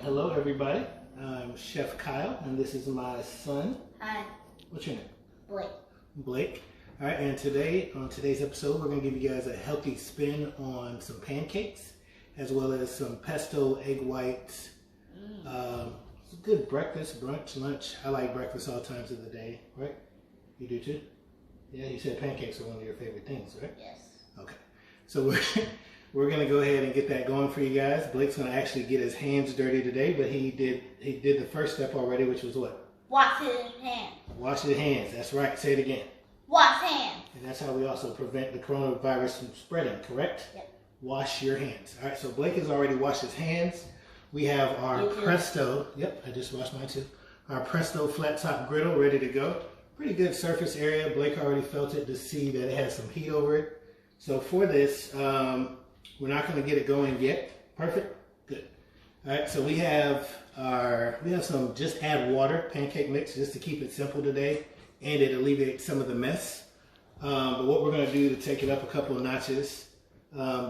Hello everybody, I'm Chef Kyle and this is my son. Hi. What's your name? Blake. Blake. Alright, and today, on today's episode, we're going to give you guys a healthy spin on some pancakes as well as some pesto egg whites. It's a good breakfast, brunch, lunch. I like breakfast all times of the day, right? You do too? Yeah, you said pancakes are one of your favorite things, right? Yes. Okay, so we're going to go ahead and get that going for you guys. Blake's going to actually get his hands dirty today, but he did the first step already, which was what? Wash his hands. Wash his hands. That's right. Say it again. Wash hands. And that's how we also prevent the coronavirus from spreading, correct? Yep. Wash your hands. All right, so Blake has already washed his hands. We have our Presto. Yep, I just washed mine too. Our Presto flat top griddle ready to go. Pretty good surface area. Blake already felt it to see that it has some heat over it. So for this, we're not going to get it going yet. Perfect? Good. All right, so we have some just add water pancake mix just to keep it simple today, and it alleviates some of the mess. But what we're going to do to take it up a couple of notches,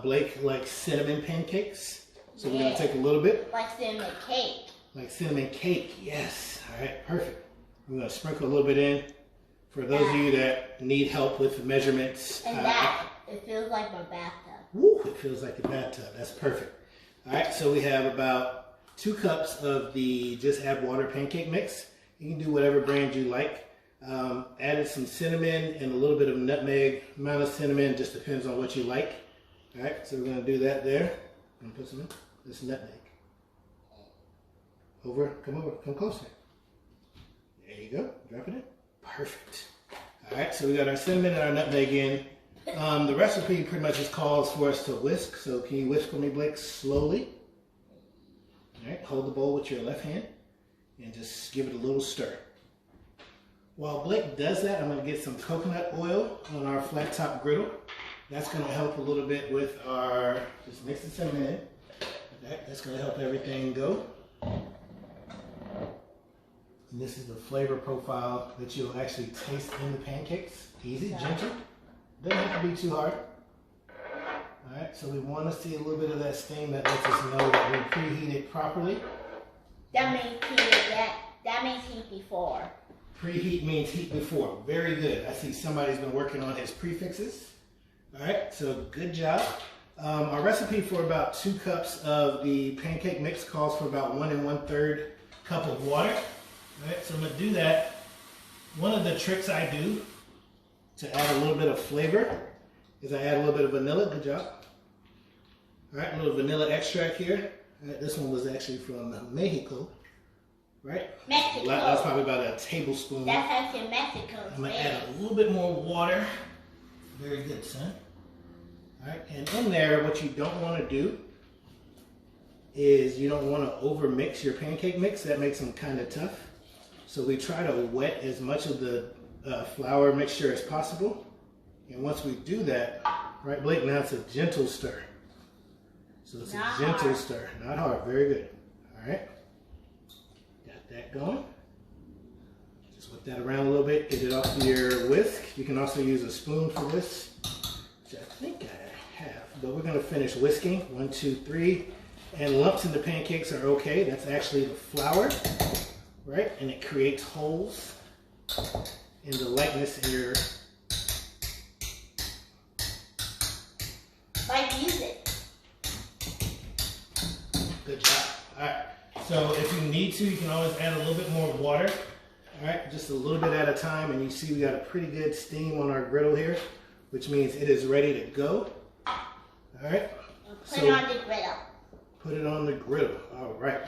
Blake likes cinnamon pancakes, so we're going to take a little bit. Like cinnamon cake. Like cinnamon cake, yes. All right, perfect. We're going to sprinkle a little bit in for those of you that need help with measurements. And it feels like my bathtub. Woo, it feels like a bathtub. That's perfect. All right, so we have about 2 cups of the just add water pancake mix. You can do whatever brand you like. Added some cinnamon and a little bit of nutmeg. Amount of cinnamon just depends on what you like. All right, so we're going to do that there. I'm going to put some in. This nutmeg. Come closer. There you go. Drop it in. Perfect. All right, so we got our cinnamon and our nutmeg in. The recipe pretty much just calls for us to whisk. So can you whisk for me, Blake, slowly? All right, hold the bowl with your left hand and just give it a little stir. While Blake does that, I'm going to get some coconut oil on our flat top griddle. That's going to help a little bit with our, just mix the cinnamon in. Okay, that's going to help everything go. And this is the flavor profile that you'll actually taste in the pancakes. Easy, gentle. Doesn't have to be too hard. All right, so we want to see a little bit of that steam that lets us know that we preheat it properly. That means heat before. Preheat means heat before. Very good. I see somebody's been working on his prefixes. All right, so good job. Our recipe for about 2 cups of the pancake mix calls for about 1 1/3 cup of water. All right, so I'm going to do that. One of the tricks I do to add a little bit of flavor is I add a little bit of vanilla. Good job. All right, a little vanilla extract here. All right, this one was actually from Mexico, right? Mexico. That's probably about a tablespoon. That's actually Mexico. I'm going to add a little bit more water. Very good, son. All right, and in there, what you don't want to do is you don't want to over mix your pancake mix. That makes them kind of tough. So we try to wet as much of the flour mixture as possible. And once we do that, right, Blake, now it's a gentle stir. So it's Not a gentle hard. stir, not hard. Very good. All right, got that going. Just whip that around a little bit, get it off your whisk. You can also use a spoon for this, which I think I have. But we're going to finish whisking. 1, 2, 3. And lumps in the pancakes are okay. That's actually the flour, right? And it creates holes in the lightness in your... Like music. Good job. All right. So if you need to, you can always add a little bit more water. All right, just a little bit at a time. And you see we got a pretty good steam on our griddle here, which means it is ready to go. All right. Put it on the griddle. Put it on the griddle. All right.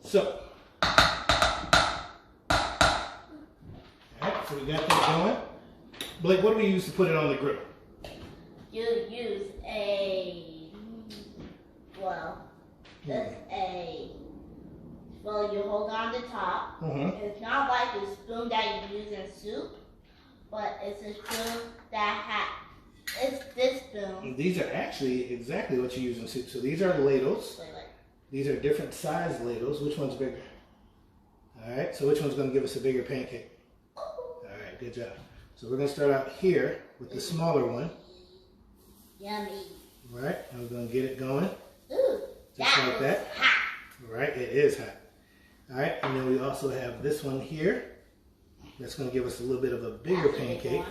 So, all right, so we got that going. Blake, what do we use to put it on the griddle? You use you hold on the top. It's not like the spoon that you use in soup, but it's a spoon that it's this spoon. These are actually exactly what you use in soup. So these are ladles. Wait. These are different size ladles. Which one's bigger? All right, so which one's going to give us a bigger pancake? All right, good job. So we're going to start out here with the smaller one. Yummy. All right, and we're going to get it going. Ooh, just like that. Hot. right? It is hot. All right, and then we also have this one here. That's going to give us a little bit of a bigger pancake.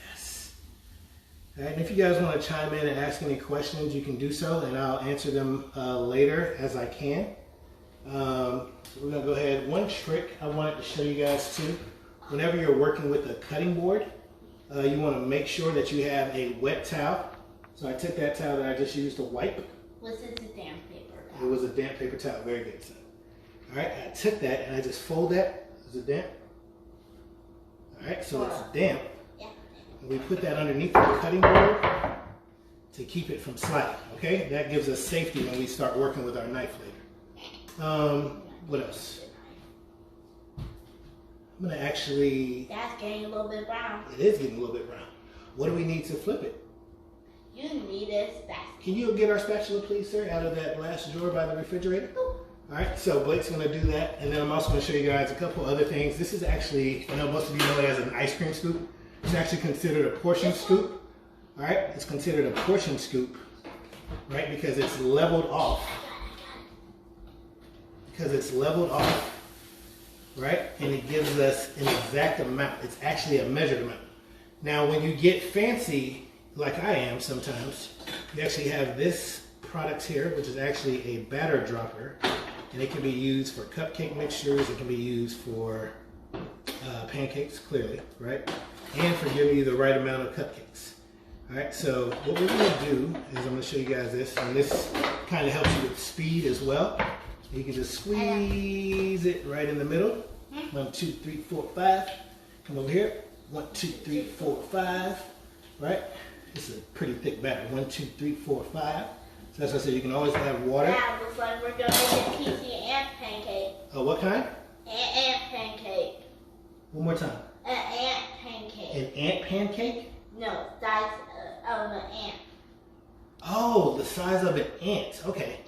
Yes. All right, and if you guys want to chime in and ask any questions, you can do so, and I'll answer them later as I can. So we're going to go ahead. One trick I wanted to show you guys too. Whenever you're working with a cutting board, you want to make sure that you have a wet towel. So I took that towel that I just used to wipe. Was it a damp paper towel? It was a damp paper towel. Very good, son. All right, I took that and I just fold that. Is it damp? All right, so it's damp. Yeah. And we put that underneath the cutting board to keep it from sliding, okay? That gives us safety when we start working with our knife later. What else? I'm gonna actually... That's getting a little bit brown. It is getting a little bit brown. What do we need to flip it? You need a spatula. Can you get our spatula, please, sir, out of that glass drawer by the refrigerator? All right, so Blake's gonna do that, and then I'm also gonna show you guys a couple other things. This is actually, I know most of you know it as an ice cream scoop. It's actually considered a portion scoop. All right, it's considered a portion scoop, right? Because it's leveled off. Right? And it gives us an exact amount. It's actually a measured amount. Now, when you get fancy, like I am sometimes, you actually have this product here, which is actually a batter dropper. And it can be used for cupcake mixtures. It can be used for pancakes, clearly, right? And for giving you the right amount of cupcakes. All right, so what we're gonna do is I'm gonna show you guys this, and this kind of helps you with speed as well. You can just squeeze it right in the middle. 1, 2, 3, 4, 5. Come over here. 1, 2, 3, 4, 5. Right? This is a pretty thick batter. 1, 2, 3, 4, 5. So that's what I said. You can always have water. That looks like we're going to make a peachy ant pancake. Oh, what kind? An ant pancake. One more time. An ant pancake. An ant pancake? No, size of an ant. Oh, the size of an ant. Okay.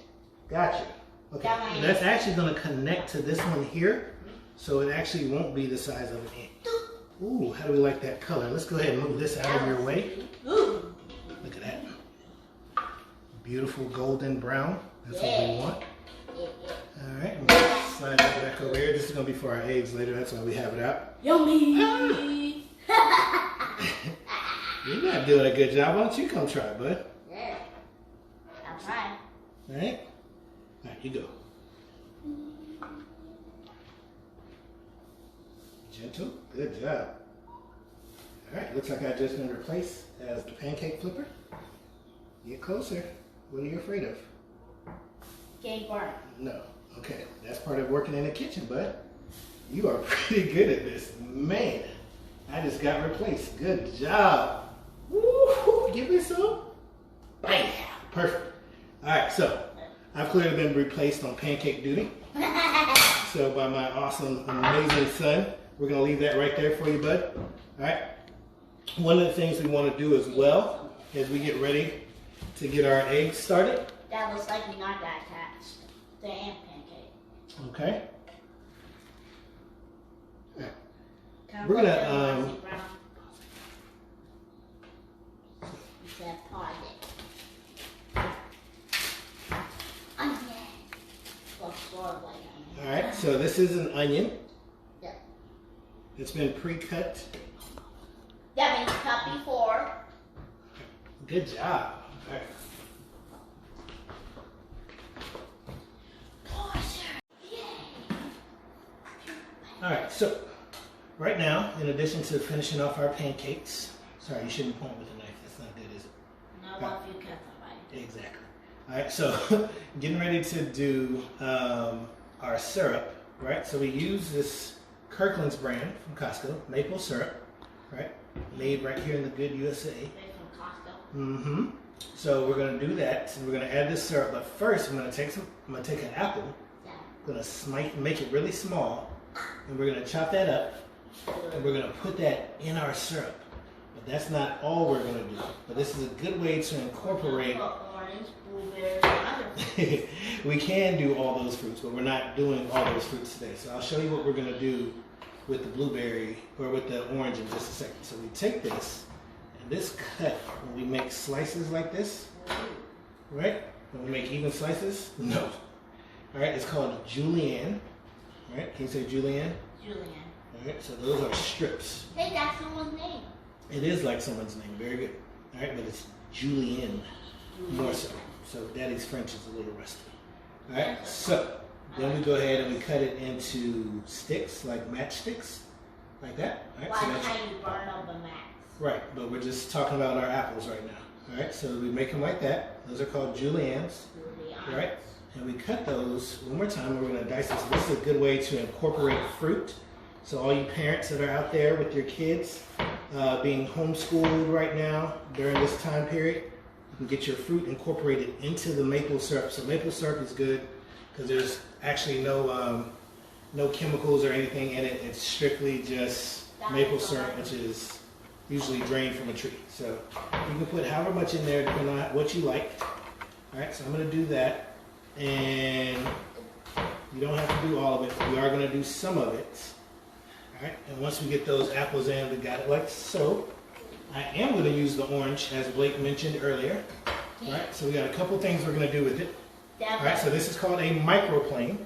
Gotcha. Okay. And that's actually going to connect to this one here. So it actually won't be the size of an ant. Ooh, how do we like that color? Let's go ahead and move this out of your way. Ooh. Look at that. Beautiful golden brown. That's what we want. All right, I'm going to slide that back over here. This is going to be for our eggs later. That's why we have it out. Yummy! You're not doing a good job. Why don't you come try, bud? Yeah. I'll try. All right? All right, you go. Gentle. Good job. All right, looks like I've just been replaced as the pancake flipper. Get closer. What are you afraid of? Getting burnt. No. Okay, that's part of working in the kitchen, bud. You are pretty good at this. Man, I just got replaced. Good job. Woo! Give me some. Bam! Perfect. All right, so I've clearly been replaced on pancake duty. So by my awesome, amazing son. We're going to leave that right there for you, bud. All right. One of the things we want to do as well as we get ready to get our eggs started. That looks like you're not that attached. The ant pancake. Okay. All right. We're We're gonna You said pause it. Onion. Well, sort of like onion. All right. So this is an onion. Yep. It's been pre-cut. That means cut before. Good job. All right. All right, so right now, in addition to finishing off our pancakes, sorry, you shouldn't point with a knife. That's not good, is it? No, what if you cut somebody? Exactly. All right, so getting ready to do our syrup, right? So we use this Kirkland's brand from Costco, maple syrup, right? Made right here in the good USA. Made from Costco. Mm-hmm. So we're gonna do that, and we're gonna add this syrup. But first, I'm gonna take an apple. Yeah. I'm gonna make it really small, and we're gonna chop that up, and we're gonna put that in our syrup. But that's not all we're gonna do. But this is a good way to incorporate. Orange, blueberry, and other fruits. We can do all those fruits, but we're not doing all those fruits today. So I'll show you what we're gonna do with the blueberry or with the orange in just a second. So we take this, and this cut, when we make slices like this, right? When we make even slices, no. All right, it's called julienne. All right, can you say julienne? Julienne. All right, so those are strips. Hey, that's someone's name. It is like someone's name. Very good. All right, but it's julienne more so. So Daddy's French is a little rusty. All right, so then we go ahead and we cut it into sticks, like matchsticks, like that. All right, Why so can't you burn up the max? right, but we're just talking about our apples right now. All right, so we make them like that. Those are called juliennes. Right, and we cut those one more time. We're going to dice this. This is a good way to incorporate fruit. So all you parents that are out there with your kids being homeschooled right now during this time period, you can get your fruit incorporated into the maple syrup. So maple syrup is good because there's actually no chemicals or anything in it. It's strictly just maple syrup, which is usually drained from a tree. So you can put however much in there depending on what you like. All right, so I'm going to do that, and you don't have to do all of it, but we are going to do some of it. All right, and once we get those apples in, we got it like so. I am going to use the orange, as Blake mentioned earlier. All right, so we got a couple things we're going to do with it. All right, so this is called a microplane.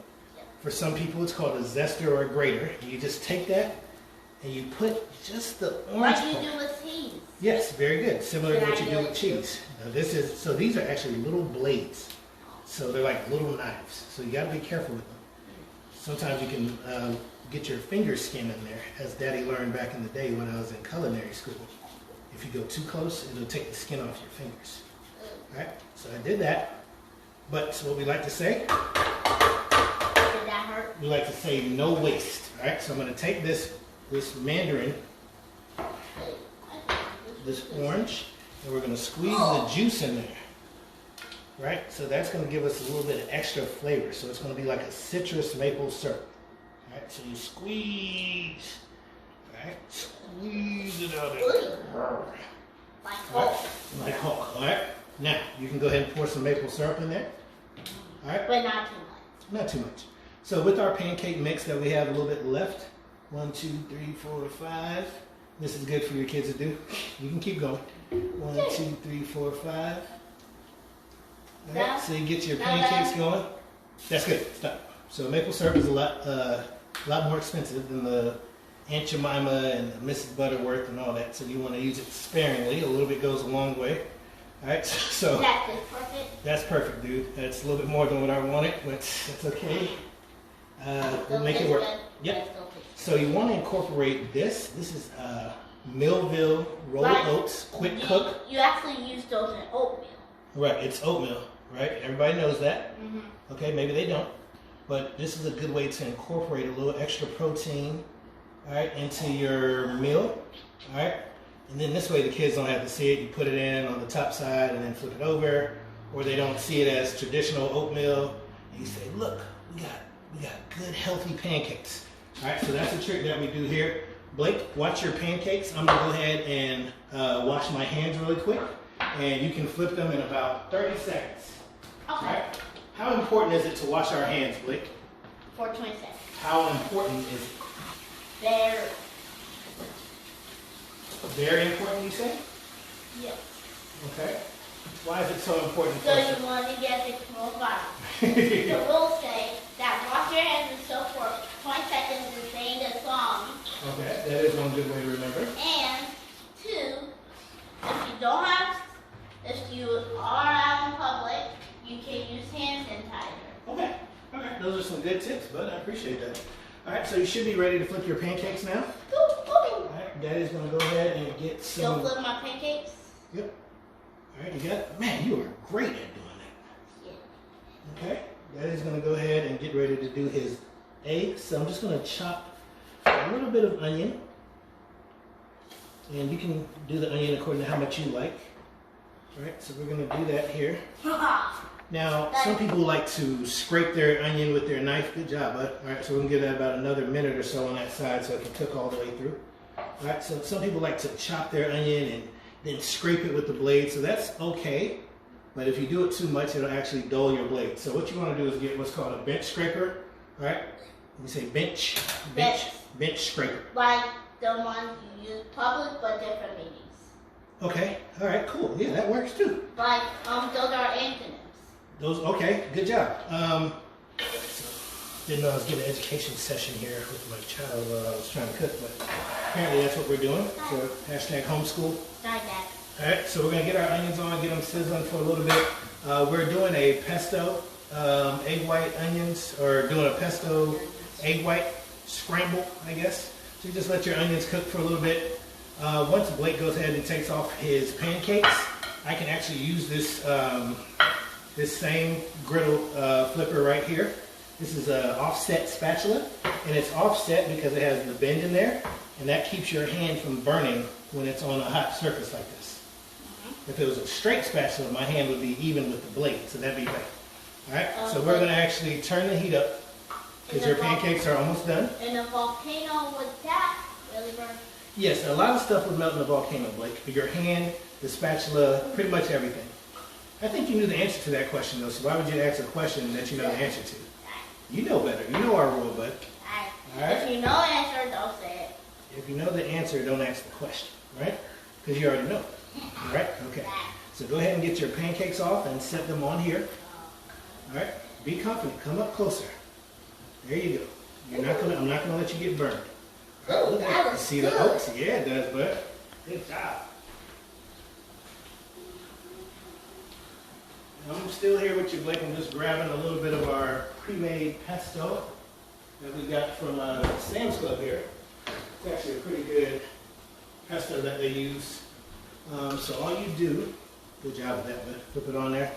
For some people, it's called a zester or a grater. You just take that, and you put just the orange part. What do you do with cheese? Yes, very good. Similar to what you do with cheese. Now so these are actually little blades. So they're like little knives. So you got to be careful with them. Sometimes you can get your finger skin in there, as Daddy learned back in the day when I was in culinary school. If you go too close, it'll take the skin off your fingers. All right, so I did that. But so what we like to say, Did that hurt? we like to say no waste. All right, so I'm going to take this mandarin, this orange, and we're going to squeeze the juice in there. Right? So that's going to give us a little bit of extra flavor. So it's going to be like a citrus maple syrup. All right? So you squeeze. All right? Squeeze it out there. Like Hulk. Like Hulk. All right? Now, you can go ahead and pour some maple syrup in there. All right? But not too much. Not too much. So with our pancake mix that we have a little bit left, 1, 2, 3, 4, 5. This is good for your kids to do. You can keep going. 1, 2, 3, 4, 5. All right, so you get your pancakes going. That's good. Stop. So maple syrup is a lot more expensive than the Aunt Jemima and the Mrs. Butterworth and all that. So you want to use it sparingly. A little bit goes a long way. All right. So that's perfect. That's perfect, dude. That's a little bit more than what I wanted, but that's okay. We'll make it work. Yep. So you want to incorporate this. This is Millville rolled oats, quick cook. You actually use those in oatmeal. Right. It's oatmeal. Right? Everybody knows that. Mm-hmm. Okay, maybe they don't. But this is a good way to incorporate a little extra protein, all right, into your meal. All right? And then this way the kids don't have to see it. You put it in on the top side and then flip it over. Or they don't see it as traditional oatmeal. And you say, look, we got good healthy pancakes. All right, so that's a trick that we do here. Blake, watch your pancakes. I'm gonna go ahead and wash my hands really quick. And you can flip them in about 30 seconds. Okay. Right? How important is it to wash our hands, Blake? For 20 seconds. How important is it? Very. Very important, you say? Yes. Okay. Why is it so important? So you want to get it more body. The rules say that wash your hands and soap for 20 seconds and sing a song. Okay, that is one good way to remember. And 2, if you are out in public, you can use hand sanitizer. Okay. All right. Those are some good tips, bud. I appreciate that. All right. So you should be ready to flip your pancakes now. All right. Daddy's going to go ahead and get some. You'll flip my pancakes? Yep. All right. You got it? Man, you are great at doing that. Yeah. Okay. Daddy's going to go ahead and get ready to do his eggs. So I'm just going to chop a little bit of onion. And you can do the onion according to how much you like. All right, so we're going to do that here. Now, some people like to scrape their onion with their knife. Good job, bud. All right, so we're going to give that about another minute or so on that side so it can cook all the way through. All right, so some people like to chop their onion and then scrape it with the blade, so that's okay. But if you do it too much, it'll actually dull your blade. So what you want to do is get what's called a bench scraper. All right, we say bench scraper. Like the ones you use public but different meetings. Okay, all right, cool. Yeah, that works too. Like, those are antonyms. Those, okay, good job. Didn't know I was getting an education session here with my child while I was trying to cook, but apparently that's what we're doing. So hashtag homeschool. Sorry, Dad. All right, so we're gonna get our onions on, get them sizzling for a little bit. We're doing a pesto egg white onions, or doing a pesto egg white scramble, I guess. So you just let your onions cook for a little bit. Once Blake goes ahead and takes off his pancakes, I can actually use this this same griddle flipper right here. This is an offset spatula, and it's offset because it has the bend in there, and that keeps your hand from burning when it's on a hot surface like this. If it was a straight spatula, my hand would be even with the blade, so that'd be better. All right, so we're gonna actually turn the heat up because your pancakes are almost done. In a volcano, would that really burn? Yes, a lot of stuff would melt in a volcano, Blake. Your hand, the spatula, pretty much everything. I think you knew the answer to that question, though, so why would you ask a question that you know the answer to? You know better. You know our rule, bud. All right? If you know the answer, don't say it. If you know the answer, don't ask the question, right? Because you already know. All right? Okay. So go ahead and get your pancakes off and set them on here. All right? Be confident. Come up closer. There you go. I'm not gonna let you get burned. Oh, Look at that that. was See good. the oats? Yeah, it does, bud. Good job. I'm still here with you, Blake. I'm just grabbing a little bit of our pre-made pesto that we got from Sam's Club here. It's actually a pretty good pesto that they use. So all you do, good job with that, bud. Flip it on there.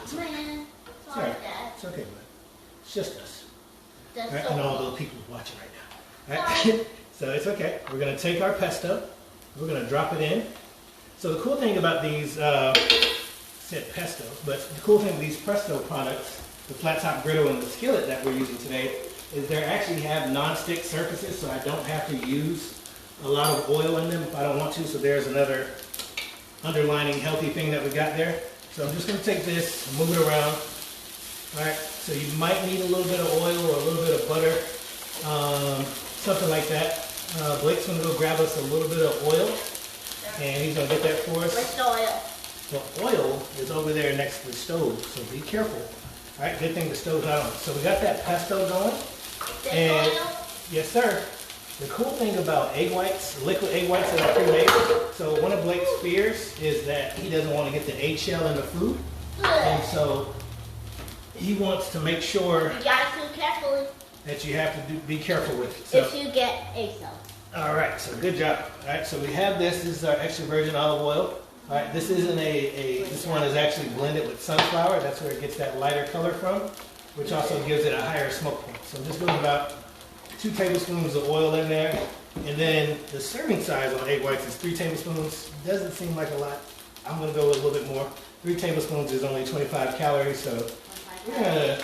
It's okay. Man, It's all sorry, right. Dad. It's okay, bud. It's just us. That's All right? so And all cool. those people watching right now. All right? So it's okay. We're going to take our pesto. We're going to drop it in. So the cool thing about these, said pesto, but the cool thing with these Presto products, the flat top griddle and the skillet that we're using today, is they actually have non-stick surfaces, so I don't have to use a lot of oil in them if I don't want to. So there's another underlining healthy thing that we got there. So I'm just going to take this and move it around. All right, so you might need a little bit of oil or a little bit of butter, something like that. Blake's going to go grab us a little bit of oil, and he's going to get that for us. Where's the oil? The oil is over there next to the stove, so be careful. All right, good thing the stove's out on. So we got that pesto going. This And oil? yes, sir. The cool thing about egg whites, liquid egg whites that are pre-made, so one of Blake's fears is that he doesn't want to get the eggshell in the food. And so he wants to make sure You gotta do carefully that you have to be careful with it. So, if you get eggshell. all right, so good job. All right, so we have this. This is our extra virgin olive oil. All right, this isn't this one is actually blended with sunflower. That's where it gets that lighter color from, which also gives it a higher smoke point. So I'm just doing about 2 tablespoons of oil in there. And then the serving size on egg whites is 3 tablespoons. Doesn't seem like a lot. I'm gonna go with a little bit more. 3 tablespoons is only 25 calories, so we're gonna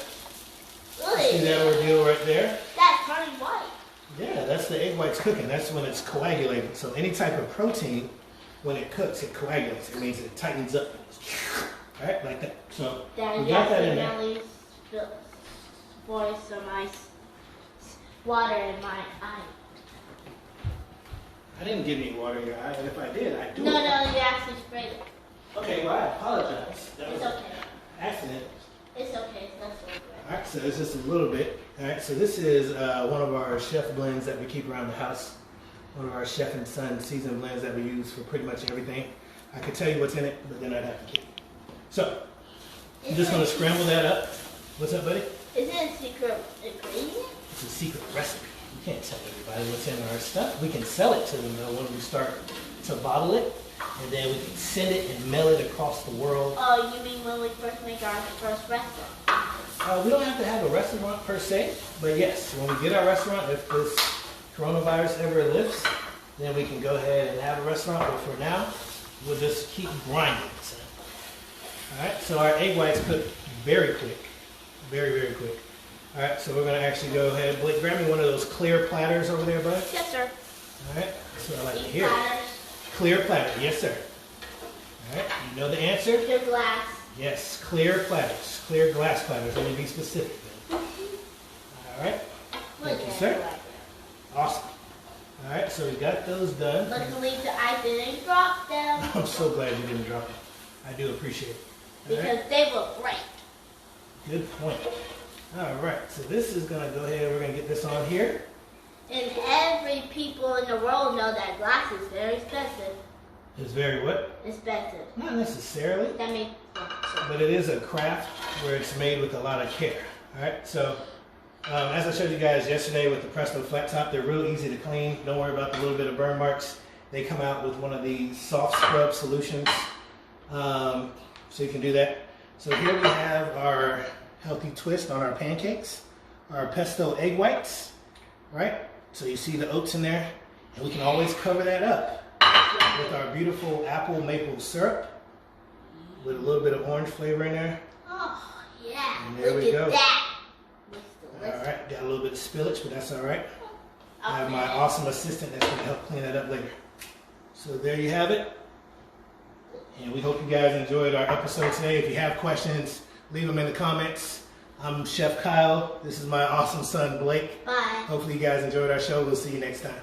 see that ordeal right there. That's turning white. Yeah, that's the egg whites cooking. That's when it's coagulating. So any type of protein, when it cooks, it coagulates. It means it tightens up. All right, like that. So Daddy, we got that in there. accidentally poured some water in my eye. I didn't get any water in your eye, and if I did, I'd do No, it. no, you actually sprayed it. Okay, well, I apologize. That It's was okay. an accident. It's okay. That's all good. All right, so it's just a little bit. All right, so this is one of our chef blends that we keep around the house. One of our chef and son seasoned blends that we use for pretty much everything. I could tell you what's in it, but then I'd have to keep it. So I'm just gonna scramble that up. What's up, buddy? Is it a secret ingredient? It's a secret recipe. We can't tell everybody what's in our stuff. We can sell it to them though when we start to bottle it, and then we can send it and mail it across the world. Oh, you mean when we first make our first restaurant? We don't have to have a restaurant per se, but yes, when we get our restaurant, if this coronavirus ever lifts, then we can go ahead and have a restaurant. But for now, we'll just keep grinding. So. All right, so our egg whites cook very quick, very, very quick. All right, so we're gonna actually go ahead. Blake, grab me one of those clear platters over there, bud. Yes, sir. All right, that's what I like to hear. Platters. Clear platter, yes, sir. All right, you know the answer? Clear glass. Yes, clear platters, clear glass platters. Let me be specific then. All right, thank you, sir. Awesome. All right, so we got those done. Luckily, I didn't drop them I'm so glad you didn't drop them. I do appreciate it. All right, because they were great. good point. All right, so this is gonna go ahead. We're gonna get this on here. And every people in the world know that glass is very expensive. It's very what? Expensive. Not necessarily, That means. but it is a craft where it's made with a lot of care. All right, so as I showed you guys yesterday with the Presto flat top, they're real easy to clean. Don't worry about the little bit of burn marks. They come out with one of these soft scrub solutions, so you can do that. So here we have our healthy twist on our pancakes, our pesto egg whites, right? So you see the oats in there, and we can always cover that up with our beautiful apple maple syrup with a little bit of orange flavor in there. Oh, yeah. And there Look we at go. that. All right, got a little bit of spillage, but that's all right. I have my awesome assistant that's going to help clean that up later. So there you have it. And we hope you guys enjoyed our episode today. If you have questions, leave them in the comments. I'm Chef Kyle. This is my awesome son, Blake. Bye. Hopefully you guys enjoyed our show. We'll see you next time.